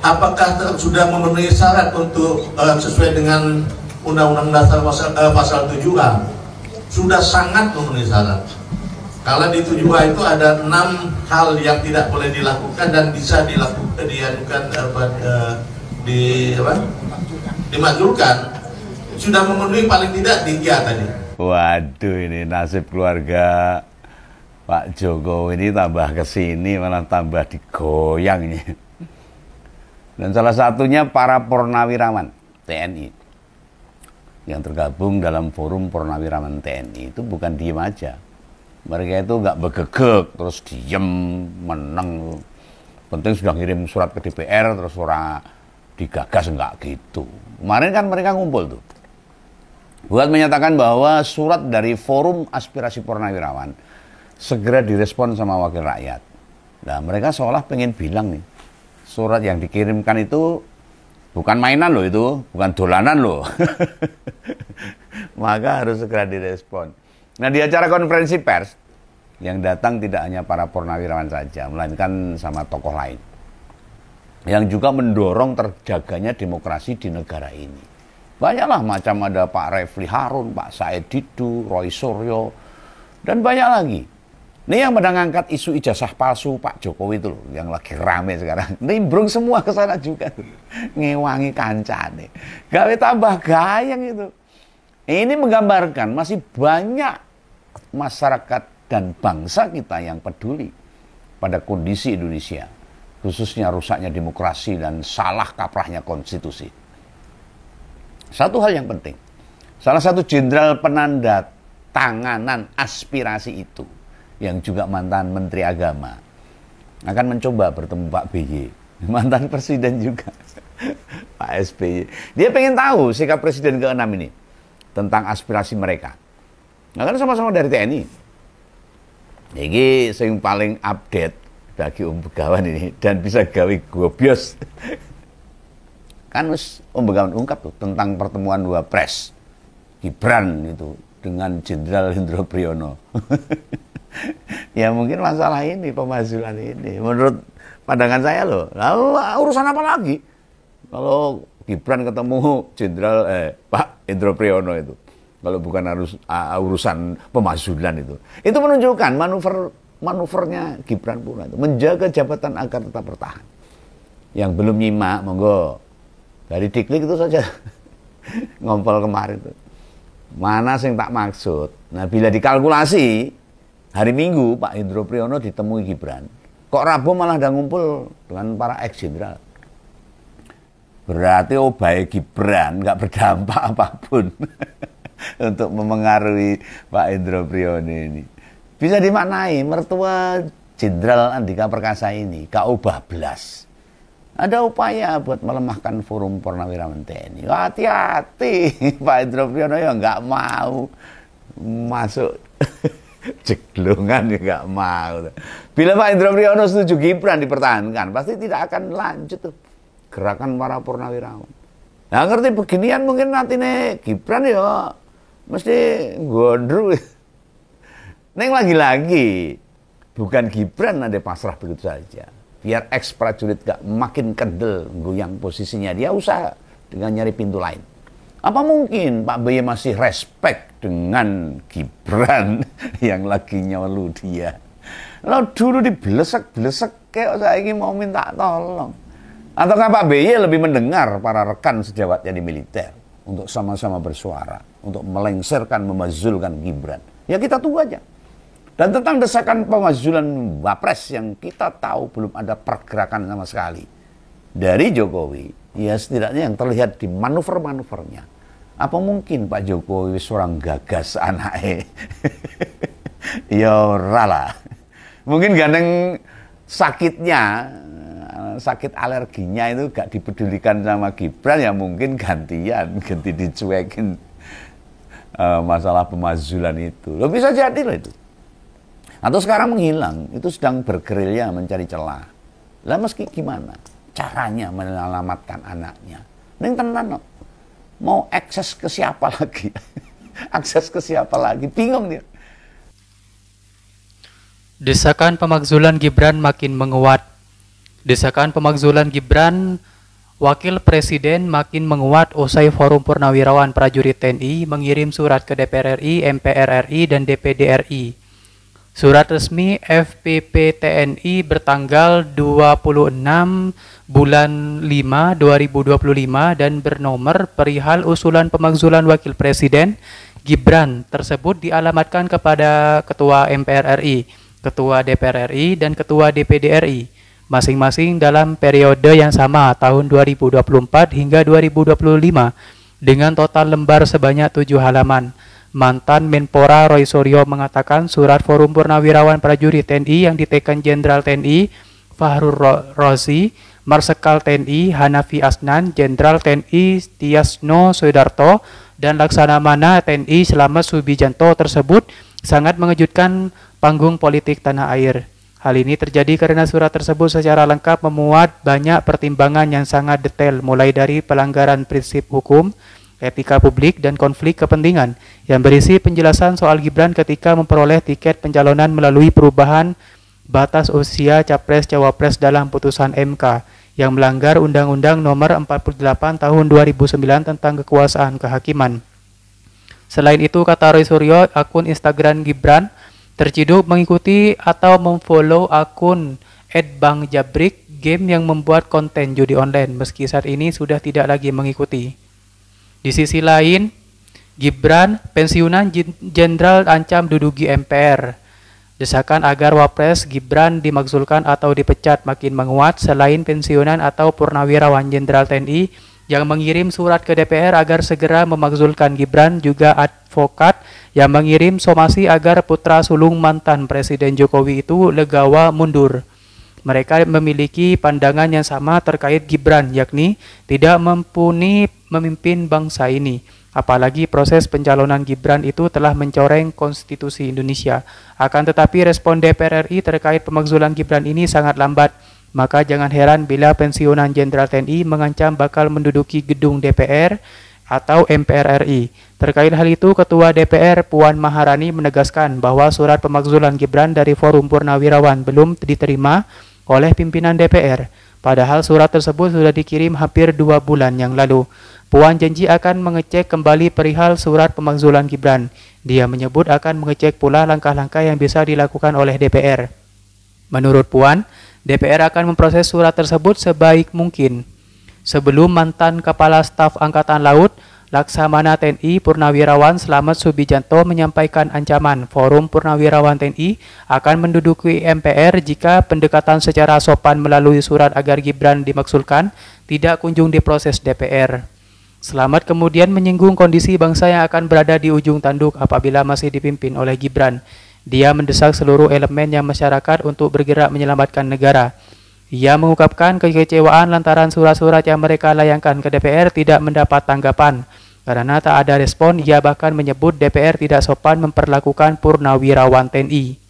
apakah sudah memenuhi syarat untuk sesuai dengan Undang-Undang Dasar pasal 7A? Sudah sangat memenuhi syarat. Kalau di 7A itu ada 6 hal yang tidak boleh dilakukan dan bisa dilakukan, dimakzulkan. Sudah memenuhi paling tidak 3 tadi. Waduh, ini nasib keluarga Pak Jokowi ini tambah kesini malah tambah digoyang ini. Dan salah satunya para purnawirawan TNI yang tergabung dalam forum purnawirawan TNI itu bukan diem aja. Mereka itu nggak begegek terus diem meneng. Penting sudah ngirim surat ke DPR terus orang digagas, nggak gitu. Kemarin kan mereka ngumpul tuh buat menyatakan bahwa surat dari forum aspirasi purnawirawan segera direspon sama wakil rakyat. Nah mereka seolah pengen bilang nih, surat yang dikirimkan itu bukan mainan loh, itu bukan dolanan loh. Maka harus segera direspon. Nah di acara konferensi pers yang datang tidak hanya para purnawirawan saja, melainkan sama tokoh lain yang juga mendorong terjaganya demokrasi di negara ini. Banyaklah macam, ada Pak Refli Harun, Pak Said Didu, Roy Suryo, dan banyak lagi. Ini yang mengangkat isu ijazah palsu Pak Jokowi itu loh, yang lagi rame sekarang. Nimbrung semua ke sana juga tuh. Ngewangi kancane. Gawe tambah gayang itu. Ini menggambarkan masih banyak masyarakat dan bangsa kita yang peduli pada kondisi Indonesia, khususnya rusaknya demokrasi dan salah kaprahnya konstitusi. Satu hal yang penting, salah satu jenderal penanda tanganan aspirasi itu, yang juga mantan Menteri Agama, akan mencoba bertemu Pak BY, mantan Presiden juga, Pak SBY. Dia pengen tahu sikap Presiden ke-6 ini tentang aspirasi mereka. Nah kan sama-sama dari TNI. Ini yang paling update bagi Begawan ini, dan bisa gawe gobios. Kan Begawan ungkap tuh tentang pertemuan Wapres Gibran itu dengan Jenderal Hendro Priyono. Ya mungkin masalah ini, pemazulan ini, menurut pandangan saya loh. Lalu urusan apa lagi kalau Gibran ketemu Jenderal Pak Hendro Priyono itu, kalau bukan harus urusan pemazulan itu menunjukkan manuvernya Gibran pula itu menjaga jabatan agar tetap bertahan. Yang belum nyimak monggo dari diklik itu saja ngompol kemarin itu. Mana sing tak maksud? Nah, bila dikalkulasi hari Minggu Pak Hendro Priyono ditemui Gibran, kok Rabu malah ada ngumpul dengan para ex-jenderal. Berarti baik Gibran nggak berdampak apapun untuk memengaruhi Pak Hendro Priyono ini. Bisa dimaknai mertua Jenderal Andika Perkasa ini gak ubah belas. Ada upaya buat melemahkan forum purnawirawan TNI. Hati-hati, Pak Hendro Priyono ya nggak mau masuk jeglongan, ya nggak mau. Bila Pak Hendro Priyono setuju Gibran dipertahankan, pasti tidak akan lanjut tuh gerakan para purnawirawan. Nah ngerti beginian mungkin nanti nih Gibran ya mesti gondru. Neng lagi-lagi bukan Gibran ada pasrah begitu saja. Biar ex prajurit gak makin kendel goyang posisinya, dia usaha dengan nyari pintu lain. Apa mungkin Pak BY masih respect dengan Gibran yang lagi nyolu dia? Lalu dulu diblesek-blesek kayak saya ini mau minta tolong. Ataukah Pak BY lebih mendengar para rekan sejawatnya di militer untuk sama-sama bersuara, untuk melengsarkan, memazulkan Gibran? Ya kita tunggu aja. Dan tentang desakan pemazulan Wapres yang kita tahu belum ada pergerakan sama sekali dari Jokowi, ya setidaknya yang terlihat di manuver-manuvernya. Apa mungkin Pak Jokowi seorang gagas anaknya? Ya rala. Mungkin gandeng sakitnya, sakit alerginya itu gak dipedulikan sama Gibran, ya mungkin ganti dicuekin masalah pemazulan itu. Loh bisa jadi loh itu. Atau sekarang menghilang, itu sedang bergerilya mencari celah. Lah meski gimana caranya menyelamatkan anaknya? Neng tenan no. Mau akses ke siapa lagi? Akses ke siapa lagi? Bingung dia. Desakan pemakzulan Gibran makin menguat Desakan pemakzulan Gibran Wakil Presiden makin menguat usai Forum Purnawirawan Prajurit TNI mengirim surat ke DPR RI, MPR RI, dan DPD RI. Surat resmi FPP TNI bertanggal 26 bulan 5 2025 dan bernomor perihal usulan pemakzulan Wakil Presiden Gibran tersebut dialamatkan kepada Ketua MPR RI, Ketua DPR RI, dan Ketua DPD RI, masing-masing dalam periode yang sama tahun 2024 hingga 2025 dengan total lembar sebanyak 7 halaman. Mantan Menpora Roy Suryo mengatakan surat Forum Purnawirawan Prajurit TNI yang diteken Jenderal TNI Fahrul Rozi, Marsekal TNI Hanafi Asnan, Jenderal TNI Tiasno Soedarto, dan Laksamana TNI Slamet Subijanto tersebut sangat mengejutkan panggung politik tanah air. Hal ini terjadi karena surat tersebut secara lengkap memuat banyak pertimbangan yang sangat detail, mulai dari pelanggaran prinsip hukum, etika publik, dan konflik kepentingan, yang berisi penjelasan soal Gibran ketika memperoleh tiket pencalonan melalui perubahan batas usia Capres-Cawapres dalam putusan MK, yang melanggar Undang-Undang Nomor 48 Tahun 2009 tentang Kekuasaan Kehakiman. Selain itu, kata Roy Suryo, akun Instagram Gibran terciduk mengikuti atau memfollow akun @bangjabrik, game yang membuat konten judi online, meski saat ini sudah tidak lagi mengikuti. Di sisi lain, Gibran pensiunan jenderal ancam duduki MPR. Desakan agar Wapres Gibran dimakzulkan atau dipecat makin menguat. Selain pensiunan atau purnawirawan jenderal TNI yang mengirim surat ke DPR agar segera memakzulkan Gibran, juga advokat yang mengirim somasi agar putra sulung mantan Presiden Jokowi itu legawa mundur. Mereka memiliki pandangan yang sama terkait Gibran, yakni tidak mumpuni memimpin bangsa ini. Apalagi proses pencalonan Gibran itu telah mencoreng konstitusi Indonesia. Akan tetapi respon DPR RI terkait pemakzulan Gibran ini sangat lambat. Maka jangan heran bila pensiunan Jenderal TNI mengancam bakal menduduki gedung DPR atau MPR RI. Terkait hal itu, Ketua DPR Puan Maharani menegaskan bahwa surat pemakzulan Gibran dari Forum Purnawirawan belum diterima oleh pimpinan DPR. Padahal surat tersebut sudah dikirim hampir 2 bulan yang lalu. Puan janji akan mengecek kembali perihal surat pemakzulan Gibran. Dia menyebut akan mengecek pula langkah-langkah yang bisa dilakukan oleh DPR. Menurut Puan, DPR akan memproses surat tersebut sebaik mungkin. Sebelum mantan Kepala Staf Angkatan Laut, Laksamana TNI Purnawirawan Slamet Subijanto menyampaikan ancaman Forum Purnawirawan TNI akan menduduki MPR jika pendekatan secara sopan melalui surat agar Gibran dimakzulkan tidak kunjung diproses DPR. Slamet kemudian menyinggung kondisi bangsa yang akan berada di ujung tanduk apabila masih dipimpin oleh Gibran. Dia mendesak seluruh elemen yang masyarakat untuk bergerak menyelamatkan negara. Ia mengungkapkan kekecewaan lantaran surat-surat yang mereka layangkan ke DPR tidak mendapat tanggapan. Karena tak ada respon, ia bahkan menyebut DPR tidak sopan memperlakukan purnawirawan TNI.